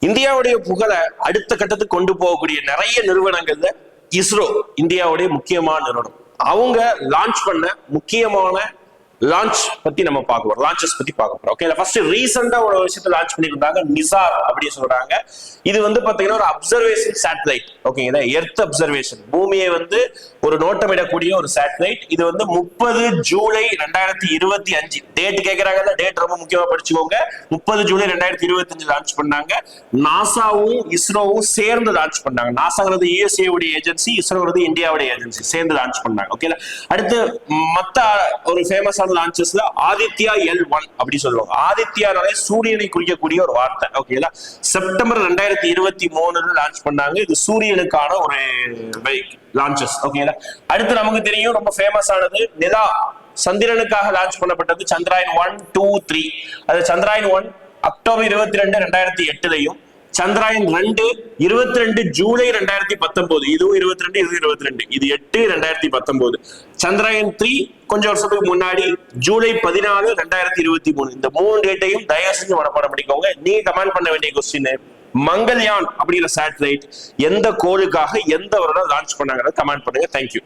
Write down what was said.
இந்தியாவுடைய புகழை அடுத்த கட்டத்துக்கு கொண்டு போகக்கூடிய நிறைய நிறுவனங்கள்ல இஸ்ரோ இந்தியாவுடைய முக்கியமான நிறுவனம். அவங்க லான்ச் பண்ண முக்கியமான லான்ச் பத்தி நம்ம பார்க்க போறோம். லான்ச்சஸ் பத்தி பார்க்க போறோம். ஓகே, ஃபர்ஸ்ட் ரீசெண்டா ஒரு விஷயத்தை லான்ச் பண்ணிருந்தாங்க, நிசார் அப்படின்னு சொல்றாங்க. இது வந்து பாத்தீங்கன்னா ஒரு அப்சர்வேஷன் சேட்டலைட். ஓகேங்களா, எர்த் அப்சர்வேஷன், பூமியை வந்து ஒரு நோட்டமிடக்கூடிய ஒரு சேட்டலைட். இது வந்து 30 ஜூலை 2025 டேட் கேட்கறாங்க. டேட் ரொம்ப முக்கியமா படிச்சுக்கோங்க. 30 ஜூலை 2025 லான்ச் பண்ணாங்க. நாசாவும் இஸ்ரோவும் சேர்ந்து லான்ச் பண்ணாங்க. நாசாங்கிறது யுஎஸ்ஏ உடைய ஏஜென்சி, இஸ்ரோங்கிறது இந்தியாவுடைய ஏஜென்சி, சேர்ந்து லான்ச் பண்ணாங்க. ஓகே, அடுத்து மத்த ஒரு ஃபேமஸான லான்ச்சஸ்ல ஆதித்யா L1 அப்படி சொல்லுவாங்க. ஆதித்யானாலே சூரியனை குறிக்கக்கூடிய ஒரு வார்த்தை. ஓகேங்களா, செப்டம்பர் 2023 லான்ச் பண்ணாங்க. இது சூரியனுக்கான ஒரு லான்ச்சஸ். ஓகேங்களா, அடுத்து நமக்கு தெரியும் ரொம்ப ஃபேமஸ் ஆனது நிலா, சந்திரனுக்காக லான்ச் பண்ணப்பட்டது சந்திராயன் 1, 2, 3. அது சந்திராயன் 1 அக்டோபர் 22, 2008 சந்திராயன் 2 22 ஜூலை 2019. இதுவும் 22, இது 22, இது 8 2019. சந்திராயன் 3 கொஞ்சம் வருஷத்துக்கு முன்னாடி ஜூலை 14, 2023. இந்த 3 டேட்டையும் தயவு செஞ்சு மனப்பாடம் பண்ணிக்கோங்க. நீங்க கமெண்ட் பண்ண வேண்டிய கொஸ்டின், மங்கள்யான் அப்படிங்கிற சேட்டலைட் எந்த கோளுக்காக எந்த வருடம் லான்ச் பண்ணாங்க கமெண்ட் பண்ணுங்க. தேங்க்யூ.